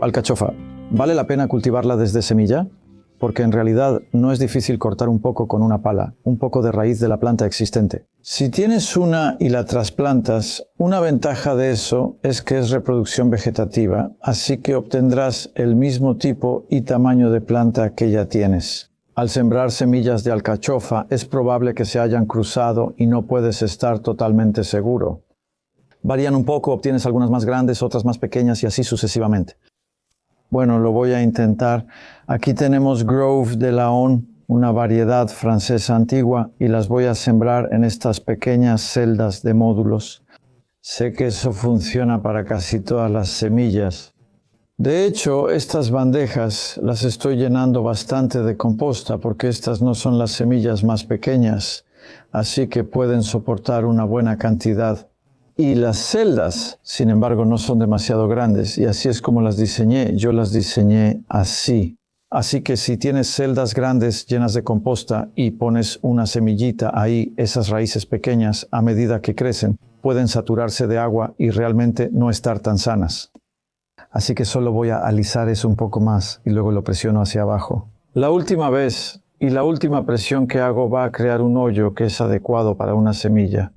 alcachofa, ¿vale la pena cultivarla desde semilla? Porque en realidad no es difícil cortar un poco con una pala, un poco de raíz de la planta existente. Si tienes una y la trasplantas, una ventaja de eso es que es reproducción vegetativa, así que obtendrás el mismo tipo y tamaño de planta que ya tienes. Al sembrar semillas de alcachofa es probable que se hayan cruzado y no puedes estar totalmente seguro. Varían un poco, obtienes algunas más grandes, otras más pequeñas y así sucesivamente. Bueno, lo voy a intentar. Aquí tenemos Grove de Laon, una variedad francesa antigua, y las voy a sembrar en estas pequeñas celdas de módulos. Sé que eso funciona para casi todas las semillas. De hecho, estas bandejas las estoy llenando bastante de composta porque estas no son las semillas más pequeñas, así que pueden soportar una buena cantidad. Y las celdas, sin embargo, no son demasiado grandes y así es como las diseñé. Yo las diseñé así. Así que si tienes celdas grandes llenas de composta y pones una semillita ahí, esas raíces pequeñas, a medida que crecen, pueden saturarse de agua y realmente no estar tan sanas. Así que solo voy a alisar eso un poco más y luego lo presiono hacia abajo. La última vez y la última presión que hago va a crear un hoyo que es adecuado para una semilla.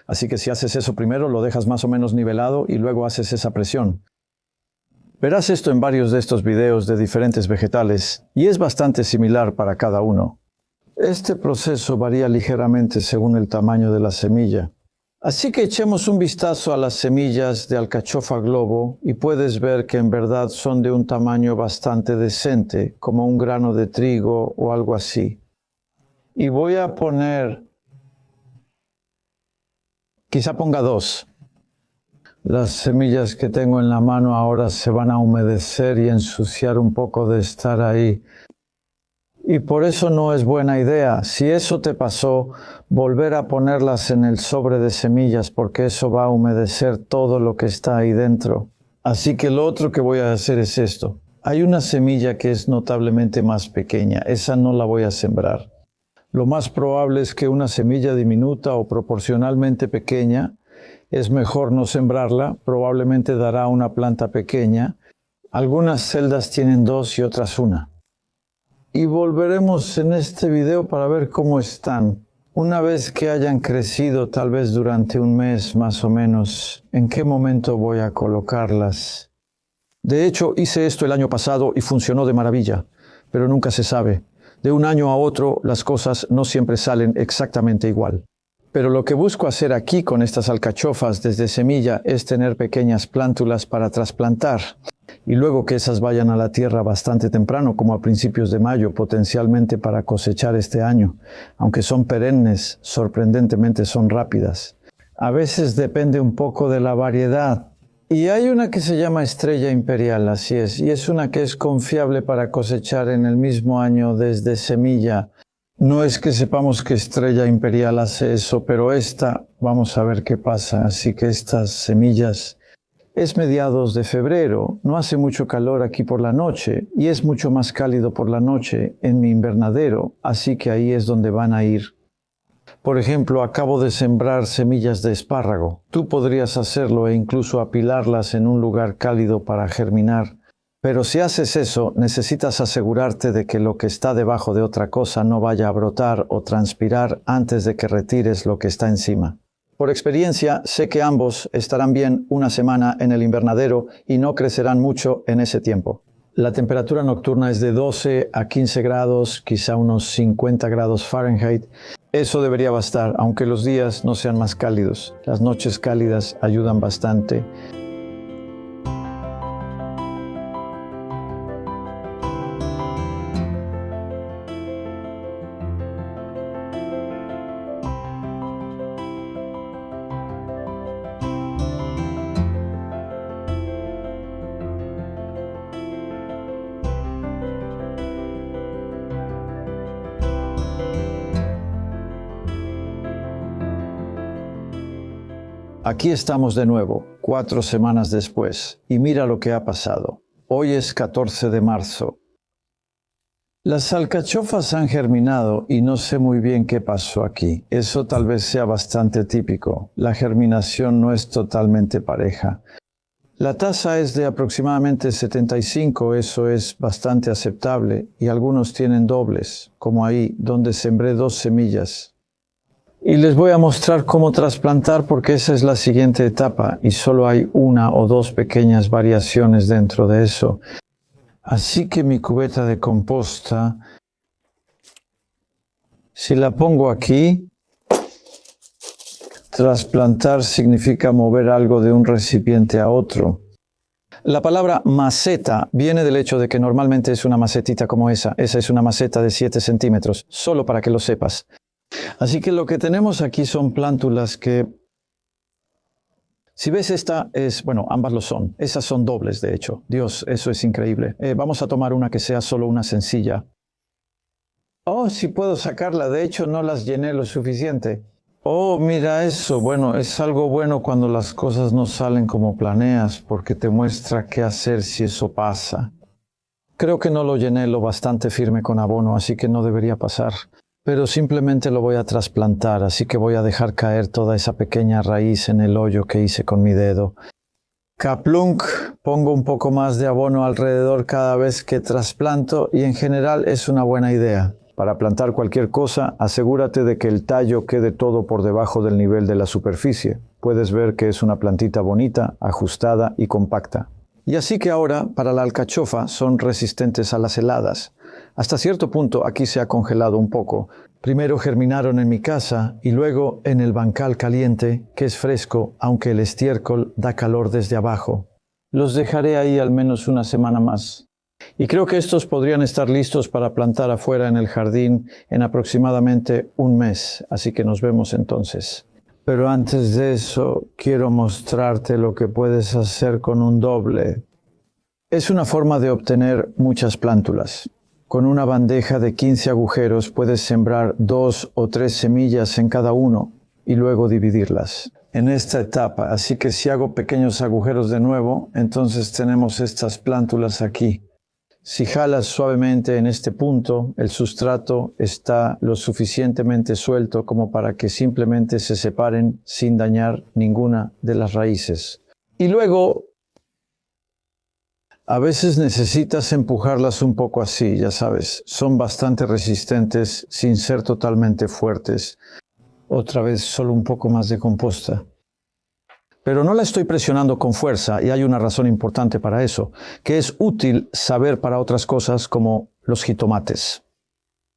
Así que si haces eso primero, lo dejas más o menos nivelado y luego haces esa presión. Verás esto en varios de estos videos de diferentes vegetales y es bastante similar para cada uno. Este proceso varía ligeramente según el tamaño de la semilla. Así que echemos un vistazo a las semillas de alcachofa globo y puedes ver que en verdad son de un tamaño bastante decente, como un grano de trigo o algo así. Y voy a poner... Quizá ponga 2. Las semillas que tengo en la mano ahora se van a humedecer y ensuciar un poco de estar ahí. Y por eso no es buena idea. Si eso te pasó, volver a ponerlas en el sobre de semillas porque eso va a humedecer todo lo que está ahí dentro. Así que lo otro que voy a hacer es esto. Hay una semilla que es notablemente más pequeña. Esa no la voy a sembrar. Lo más probable es que una semilla diminuta o proporcionalmente pequeña es mejor no sembrarla, probablemente dará una planta pequeña. Algunas celdas tienen 2 y otras 1. Y volveremos en este video para ver cómo están. Una vez que hayan crecido, tal vez durante un mes más o menos, ¿en qué momento voy a colocarlas? De hecho, hice esto el año pasado y funcionó de maravilla, pero nunca se sabe. De un año a otro, las cosas no siempre salen exactamente igual. Pero lo que busco hacer aquí con estas alcachofas desde semilla es tener pequeñas plántulas para trasplantar y luego que esas vayan a la tierra bastante temprano, como a principios de mayo, potencialmente para cosechar este año. Aunque son perennes, sorprendentemente son rápidas. A veces depende un poco de la variedad. Y hay una que se llama Estrella Imperial, así es, y es una que es confiable para cosechar en el mismo año desde semilla. No es que sepamos que Estrella Imperial hace eso, pero esta, vamos a ver qué pasa. Así que estas semillas, es mediados de febrero, no hace mucho calor aquí por la noche, y es mucho más cálido por la noche en mi invernadero, así que ahí es donde van a ir. Por ejemplo, acabo de sembrar semillas de espárrago. Tú podrías hacerlo e incluso apilarlas en un lugar cálido para germinar. Pero si haces eso, necesitas asegurarte de que lo que está debajo de otra cosa no vaya a brotar o transpirar antes de que retires lo que está encima. Por experiencia, sé que ambos estarán bien una semana en el invernadero y no crecerán mucho en ese tiempo. La temperatura nocturna es de 12 a 15 grados, quizá unos 50 grados Fahrenheit. Eso debería bastar, aunque los días no sean más cálidos. Las noches cálidas ayudan bastante. Aquí estamos de nuevo, 4 semanas después, y mira lo que ha pasado. Hoy es 14 de marzo. Las alcachofas han germinado y no sé muy bien qué pasó aquí. Eso tal vez sea bastante típico. La germinación no es totalmente pareja. La tasa es de aproximadamente 75, eso es bastante aceptable, y algunos tienen dobles, como ahí, donde sembré 2 semillas. Y les voy a mostrar cómo trasplantar porque esa es la siguiente etapa y solo hay 1 o 2 pequeñas variaciones dentro de eso. Así que mi cubeta de composta, si la pongo aquí, trasplantar significa mover algo de un recipiente a otro. La palabra maceta viene del hecho de que normalmente es una macetita como esa. Esa es una maceta de 7 centímetros, solo para que lo sepas. Así que lo que tenemos aquí son plántulas que, si ves esta es, bueno, ambas lo son. Esas son dobles, de hecho. Dios, eso es increíble. Vamos a tomar una que sea solo una sencilla. Oh, sí puedo sacarla. De hecho, no las llené lo suficiente. Oh, mira eso. Bueno, es algo bueno cuando las cosas no salen como planeas, porque te muestra qué hacer si eso pasa. Creo que no lo llené lo bastante firme con abono, así que no debería pasar. Pero simplemente lo voy a trasplantar, así que voy a dejar caer toda esa pequeña raíz en el hoyo que hice con mi dedo. Kaplunk, pongo un poco más de abono alrededor cada vez que trasplanto y en general es una buena idea. Para plantar cualquier cosa, asegúrate de que el tallo quede todo por debajo del nivel de la superficie. Puedes ver que es una plantita bonita, ajustada y compacta. Y así que ahora, para la alcachofa, son resistentes a las heladas. Hasta cierto punto aquí se ha congelado un poco. Primero germinaron en mi casa y luego en el bancal caliente, que es fresco, aunque el estiércol da calor desde abajo. Los dejaré ahí al menos una semana más. Y creo que estos podrían estar listos para plantar afuera en el jardín en aproximadamente un mes, así que nos vemos entonces. Pero antes de eso, quiero mostrarte lo que puedes hacer con un doble. Es una forma de obtener muchas plántulas. Con una bandeja de 15 agujeros puedes sembrar 2 o 3 semillas en cada uno y luego dividirlas. En esta etapa, así que si hago pequeños agujeros de nuevo, entonces tenemos estas plántulas aquí. Si jalas suavemente en este punto, el sustrato está lo suficientemente suelto como para que simplemente se separen sin dañar ninguna de las raíces. Y luego, a veces necesitas empujarlas un poco así, ya sabes. Son bastante resistentes sin ser totalmente fuertes. Otra vez, solo un poco más de composta. Pero no la estoy presionando con fuerza y hay una razón importante para eso, que es útil saber para otras cosas como los jitomates.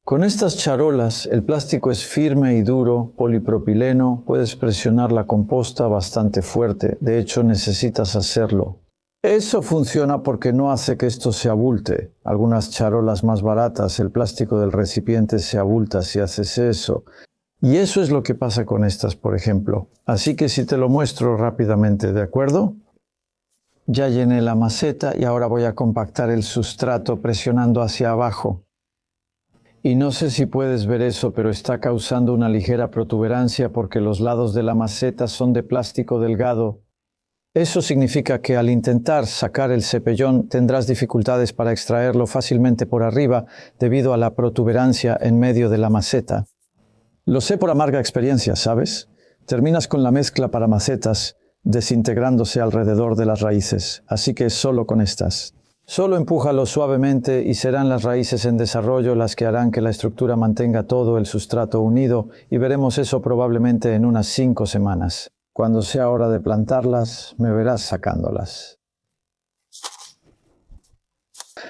Con estas charolas, el plástico es firme y duro, polipropileno, puedes presionar la composta bastante fuerte, de hecho necesitas hacerlo. Eso funciona porque no hace que esto se abulte. Algunas charolas más baratas, el plástico del recipiente se abulta si haces eso. Y eso es lo que pasa con estas, por ejemplo. Así que si te lo muestro rápidamente, ¿de acuerdo? Ya llené la maceta y ahora voy a compactar el sustrato presionando hacia abajo. Y no sé si puedes ver eso, pero está causando una ligera protuberancia porque los lados de la maceta son de plástico delgado. Eso significa que al intentar sacar el cepellón tendrás dificultades para extraerlo fácilmente por arriba debido a la protuberancia en medio de la maceta. Lo sé por amarga experiencia, ¿sabes? Terminas con la mezcla para macetas desintegrándose alrededor de las raíces, así que solo con estas. Solo empújalo suavemente y serán las raíces en desarrollo las que harán que la estructura mantenga todo el sustrato unido y veremos eso probablemente en unas 5 semanas. Cuando sea hora de plantarlas, me verás sacándolas.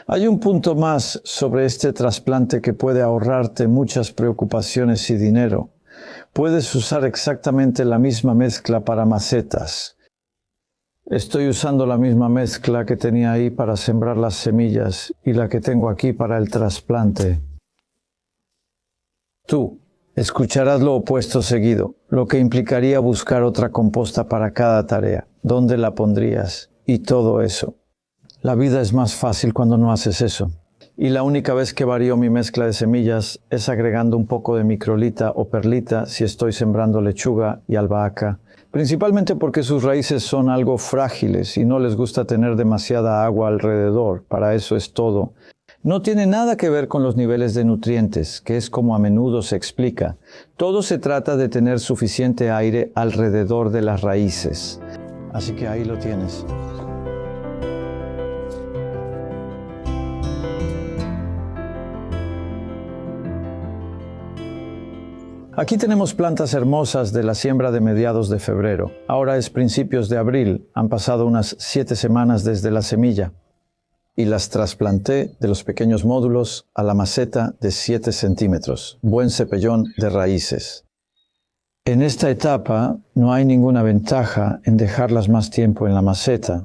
Hay un punto más sobre este trasplante que puede ahorrarte muchas preocupaciones y dinero. Puedes usar exactamente la misma mezcla para macetas. Estoy usando la misma mezcla que tenía ahí para sembrar las semillas y la que tengo aquí para el trasplante. Tú escucharás lo opuesto seguido, lo que implicaría buscar otra composta para cada tarea, dónde la pondrías y todo eso. La vida es más fácil cuando no haces eso. Y la única vez que varío mi mezcla de semillas es agregando un poco de microlita o perlita si estoy sembrando lechuga y albahaca, principalmente porque sus raíces son algo frágiles y no les gusta tener demasiada agua alrededor. Para eso es todo. No tiene nada que ver con los niveles de nutrientes, que es como a menudo se explica. Todo se trata de tener suficiente aire alrededor de las raíces. Así que ahí lo tienes. Aquí tenemos plantas hermosas de la siembra de mediados de febrero. Ahora es principios de abril, han pasado unas 7 semanas desde la semilla. Y las trasplanté de los pequeños módulos a la maceta de 7 centímetros. Buen cepellón de raíces. En esta etapa no hay ninguna ventaja en dejarlas más tiempo en la maceta.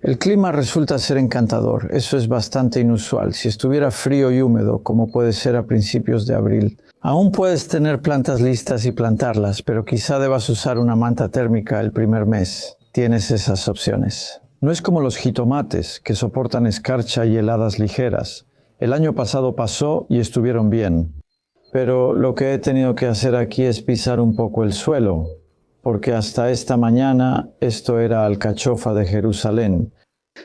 El clima resulta ser encantador, eso es bastante inusual. Si estuviera frío y húmedo, como puede ser a principios de abril, aún puedes tener plantas listas y plantarlas, pero quizá debas usar una manta térmica el primer mes. Tienes esas opciones. No es como los jitomates, que soportan escarcha y heladas ligeras. El año pasado pasó y estuvieron bien. Pero lo que he tenido que hacer aquí es pisar un poco el suelo, porque hasta esta mañana esto era alcachofa de Jerusalén.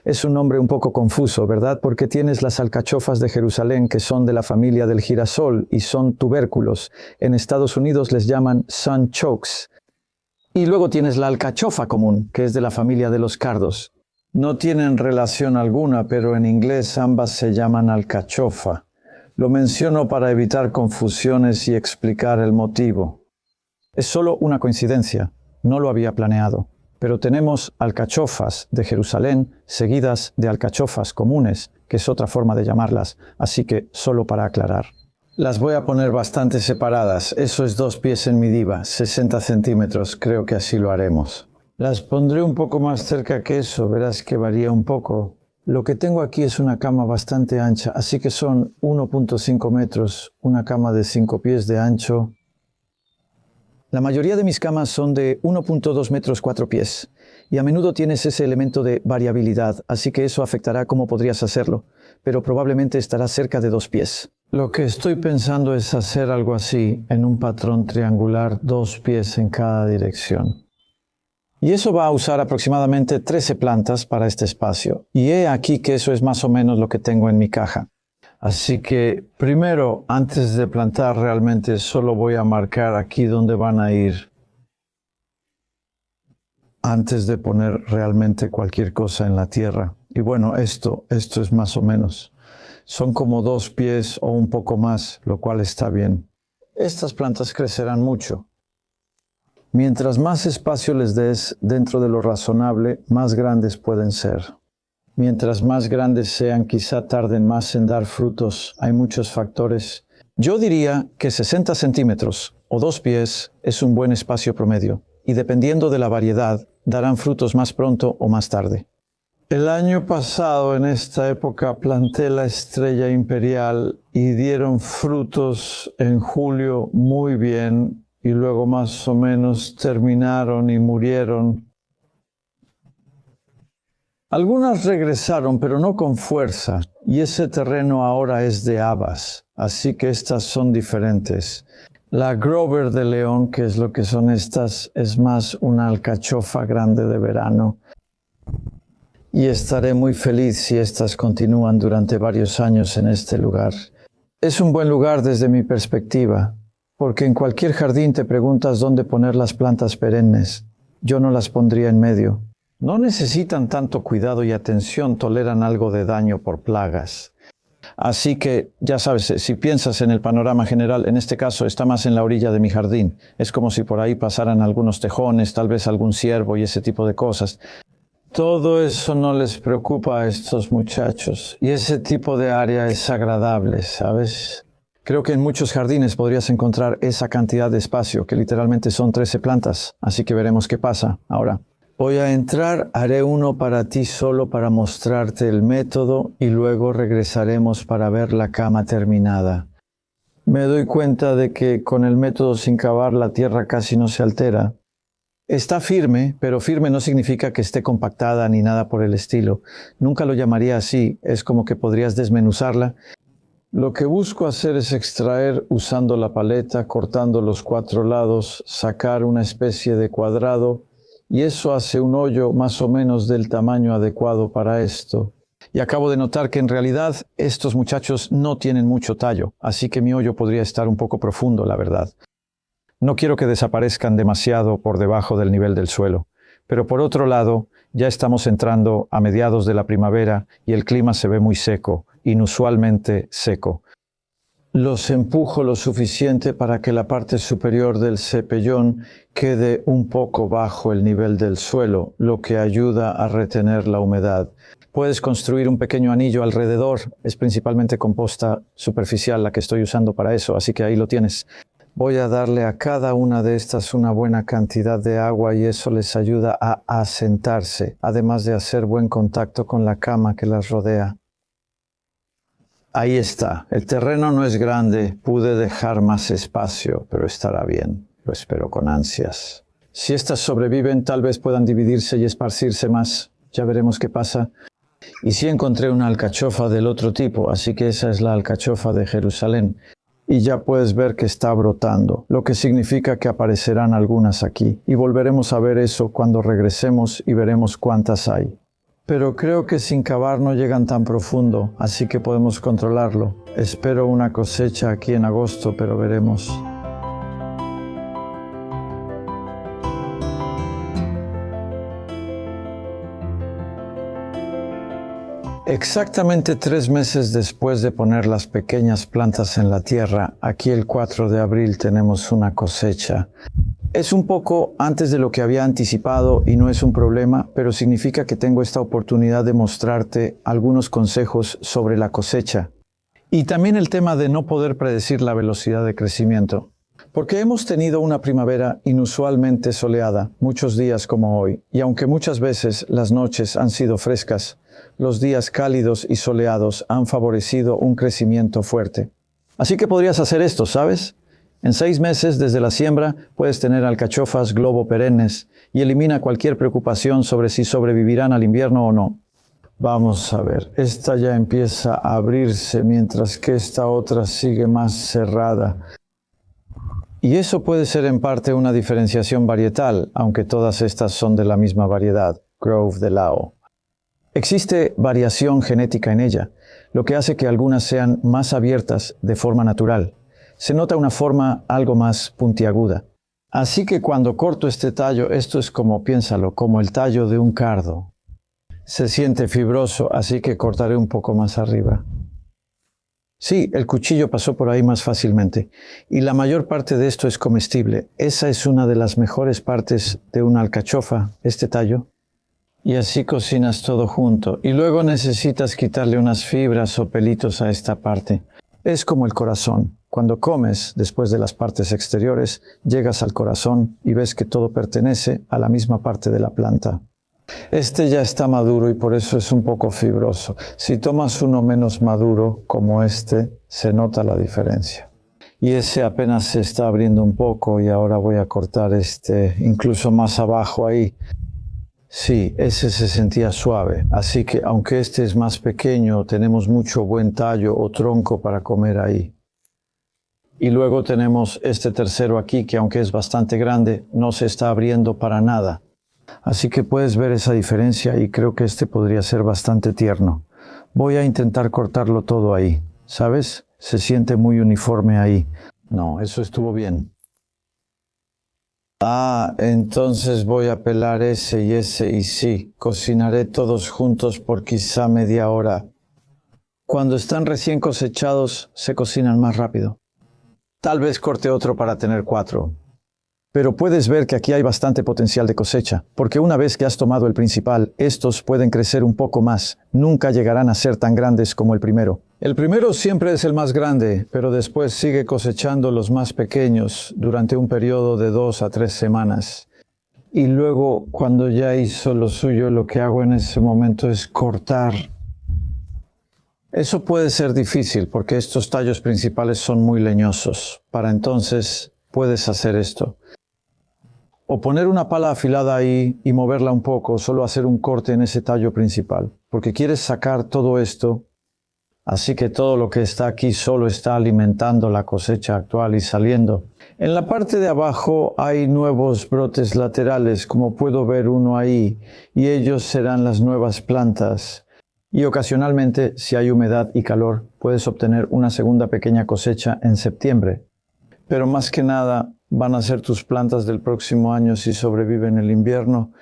Es un nombre un poco confuso, ¿verdad? Porque tienes las alcachofas de Jerusalén que son de la familia del girasol y son tubérculos. En Estados Unidos les llaman sunchokes. Y luego tienes la alcachofa común, que es de la familia de los cardos. No tienen relación alguna, pero en inglés ambas se llaman alcachofa. Lo menciono para evitar confusiones y explicar el motivo. Es solo una coincidencia, no lo había planeado, pero tenemos alcachofas de Jerusalén seguidas de alcachofas comunes, que es otra forma de llamarlas, así que solo para aclarar. Las voy a poner bastante separadas, eso es 2 pies en mi diva, 60 centímetros, creo que así lo haremos. Las pondré un poco más cerca que eso, verás que varía un poco. Lo que tengo aquí es una cama bastante ancha, así que son 1.5 metros, una cama de 5 pies de ancho. La mayoría de mis camas son de 1.2 metros 4 pies, y a menudo tienes ese elemento de variabilidad, así que eso afectará cómo podrías hacerlo, pero probablemente estará cerca de 2 pies. Lo que estoy pensando es hacer algo así, en un patrón triangular, 2 pies en cada dirección. Y eso va a usar aproximadamente 13 plantas para este espacio. Y he aquí que eso es más o menos lo que tengo en mi caja. Así que primero, antes de plantar realmente, solo voy a marcar aquí dónde van a ir. Antes de poner realmente cualquier cosa en la tierra. Y bueno, esto es más o menos. Son como 2 pies o un poco más, lo cual está bien. Estas plantas crecerán mucho. Mientras más espacio les des dentro de lo razonable, más grandes pueden ser. Mientras más grandes sean, quizá tarden más en dar frutos. Hay muchos factores. Yo diría que 60 centímetros o 2 pies es un buen espacio promedio, y dependiendo de la variedad, darán frutos más pronto o más tarde. El año pasado, en esta época, planté la estrella imperial y dieron frutos en julio muy bien. Y luego más o menos terminaron y murieron. Algunas regresaron, pero no con fuerza, y ese terreno ahora es de habas, así que estas son diferentes. La Grover de León, que es lo que son estas, es más una alcachofa grande de verano. Y estaré muy feliz si estas continúan durante varios años en este lugar. Es un buen lugar desde mi perspectiva. Porque en cualquier jardín te preguntas dónde poner las plantas perennes. Yo no las pondría en medio. No necesitan tanto cuidado y atención, toleran algo de daño por plagas. Así que, ya sabes, si piensas en el panorama general, en este caso está más en la orilla de mi jardín. Es como si por ahí pasaran algunos tejones, tal vez algún ciervo y ese tipo de cosas. Todo eso no les preocupa a estos muchachos. Y ese tipo de área es agradable, ¿sabes? Creo que en muchos jardines podrías encontrar esa cantidad de espacio, que literalmente son 13 plantas, así que veremos qué pasa. Ahora, voy a entrar, haré uno para ti solo para mostrarte el método y luego regresaremos para ver la cama terminada. Me doy cuenta de que con el método sin cavar la tierra casi no se altera. Está firme, pero firme no significa que esté compactada ni nada por el estilo. Nunca lo llamaría así, es como que podrías desmenuzarla. Lo que busco hacer es extraer usando la paleta, cortando los 4 lados, sacar una especie de cuadrado, y eso hace un hoyo más o menos del tamaño adecuado para esto. Y acabo de notar que en realidad estos muchachos no tienen mucho tallo, así que mi hoyo podría estar un poco profundo, la verdad. No quiero que desaparezcan demasiado por debajo del nivel del suelo, pero por otro lado, ya estamos entrando a mediados de la primavera y el clima se ve muy seco, inusualmente seco. los empujo lo suficiente para que la parte superior del cepellón quede un poco bajo el nivel del suelo, lo que ayuda a retener la humedad. Puedes construir un pequeño anillo alrededor, es principalmente composta superficial la que estoy usando para eso, así que ahí lo tienes. Voy a darle a cada una de estas una buena cantidad de agua y eso les ayuda a asentarse, además de hacer buen contacto con la cama que las rodea. Ahí está. El terreno no es grande, pude dejar más espacio, pero estará bien. Lo espero con ansias. Si estas sobreviven, tal vez puedan dividirse y esparcirse más. Ya veremos qué pasa. Y sí encontré una alcachofa del otro tipo, así que esa es la alcachofa de Jerusalén. Y ya puedes ver que está brotando, lo que significa que aparecerán algunas aquí. Y volveremos a ver eso cuando regresemos y veremos cuántas hay. Pero creo que sin cavar no llegan tan profundo, así que podemos controlarlo. Espero una cosecha aquí en agosto, pero veremos. Exactamente 3 meses después de poner las pequeñas plantas en la tierra, aquí el 4 de abril tenemos una cosecha. Es un poco antes de lo que había anticipado y no es un problema, pero significa que tengo esta oportunidad de mostrarte algunos consejos sobre la cosecha. Y también el tema de no poder predecir la velocidad de crecimiento. Porque hemos tenido una primavera inusualmente soleada, muchos días como hoy, y aunque muchas veces las noches han sido frescas, los días cálidos y soleados han favorecido un crecimiento fuerte. Así que podrías hacer esto, ¿sabes? En 6 meses desde la siembra puedes tener alcachofas globo perennes y elimina cualquier preocupación sobre si sobrevivirán al invierno o no. Vamos a ver, esta ya empieza a abrirse mientras que esta otra sigue más cerrada. Y eso puede ser en parte una diferenciación varietal, aunque todas estas son de la misma variedad, Grove de Lao. Existe variación genética en ella, lo que hace que algunas sean más abiertas de forma natural. Se nota una forma algo más puntiaguda. Así que cuando corto este tallo, esto es como, piénsalo, como el tallo de un cardo. Se siente fibroso, así que cortaré un poco más arriba. Sí, el cuchillo pasó por ahí más fácilmente. Y la mayor parte de esto es comestible. Esa es una de las mejores partes de una alcachofa, este tallo. Y así cocinas todo junto. Y luego necesitas quitarle unas fibras o pelitos a esta parte. Es como el corazón. Cuando comes, después de las partes exteriores, llegas al corazón y ves que todo pertenece a la misma parte de la planta. Este ya está maduro y por eso es un poco fibroso. Si tomas uno menos maduro, como este, se nota la diferencia. Y ese apenas se está abriendo un poco y ahora voy a cortar este incluso más abajo ahí. Sí, ese se sentía suave, así que aunque este es más pequeño, tenemos mucho buen tallo o tronco para comer ahí. Y luego tenemos este tercero aquí que aunque es bastante grande, no se está abriendo para nada. Así que puedes ver esa diferencia y creo que este podría ser bastante tierno. Voy a intentar cortarlo todo ahí, ¿sabes? Se siente muy uniforme ahí. No, eso estuvo bien. Entonces voy a pelar ese y sí, cocinaré todos juntos por quizá media hora. Cuando están recién cosechados, se cocinan más rápido. Tal vez corte otro para tener 4. Pero puedes ver que aquí hay bastante potencial de cosecha, porque una vez que has tomado el principal, estos pueden crecer un poco más. Nunca llegarán a ser tan grandes como el primero. El primero siempre es el más grande, pero después sigue cosechando los más pequeños durante un periodo de 2 a 3 semanas. Y luego, cuando ya hizo lo suyo, lo que hago en ese momento es cortar. Eso puede ser difícil porque estos tallos principales son muy leñosos. Para entonces, puedes hacer esto. O poner una pala afilada ahí y moverla un poco, solo hacer un corte en ese tallo principal. Porque quieres sacar todo esto, así que todo lo que está aquí solo está alimentando la cosecha actual y saliendo. En la parte de abajo hay nuevos brotes laterales, como puedo ver uno ahí, y ellos serán las nuevas plantas. Y ocasionalmente, si hay humedad y calor, puedes obtener una segunda pequeña cosecha en septiembre. Pero más que nada, van a ser tus plantas del próximo año si sobreviven el invierno.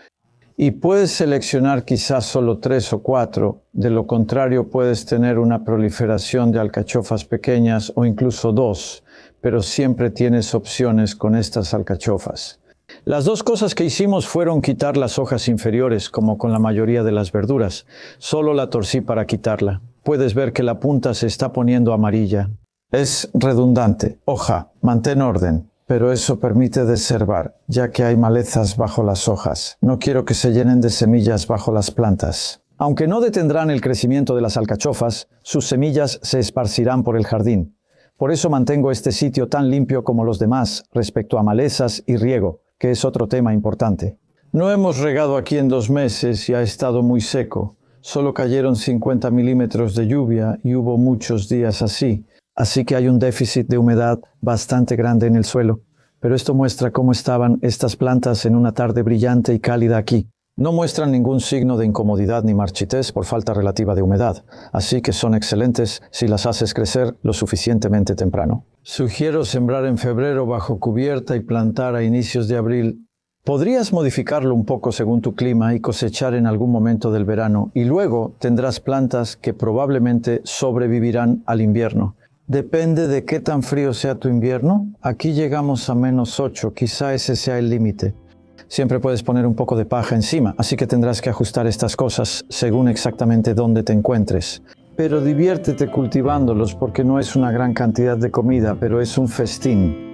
Y puedes seleccionar quizás solo 3 o 4, de lo contrario puedes tener una proliferación de alcachofas pequeñas o incluso 2, pero siempre tienes opciones con estas alcachofas. Las 2 cosas que hicimos fueron quitar las hojas inferiores, como con la mayoría de las verduras. Solo la torcí para quitarla. Puedes ver que la punta se está poniendo amarilla. Es redundante. Hoja, mantén orden. Pero eso permite deservar, ya que hay malezas bajo las hojas. No quiero que se llenen de semillas bajo las plantas. Aunque no detendrán el crecimiento de las alcachofas, sus semillas se esparcirán por el jardín. Por eso mantengo este sitio tan limpio como los demás respecto a malezas y riego, que es otro tema importante. No hemos regado aquí en 2 meses y ha estado muy seco. Solo cayeron 50 milímetros de lluvia y hubo muchos días así. Así que hay un déficit de humedad bastante grande en el suelo. Pero esto muestra cómo estaban estas plantas en una tarde brillante y cálida aquí. No muestran ningún signo de incomodidad ni marchitez por falta relativa de humedad, así que son excelentes si las haces crecer lo suficientemente temprano. Sugiero sembrar en febrero bajo cubierta y plantar a inicios de abril. Podrías modificarlo un poco según tu clima y cosechar en algún momento del verano, y luego tendrás plantas que probablemente sobrevivirán al invierno. Depende de qué tan frío sea tu invierno. Aquí llegamos a -8, quizá ese sea el límite. Siempre puedes poner un poco de paja encima, así que tendrás que ajustar estas cosas según exactamente dónde te encuentres. Pero diviértete cultivándolos porque no es una gran cantidad de comida, pero es un festín.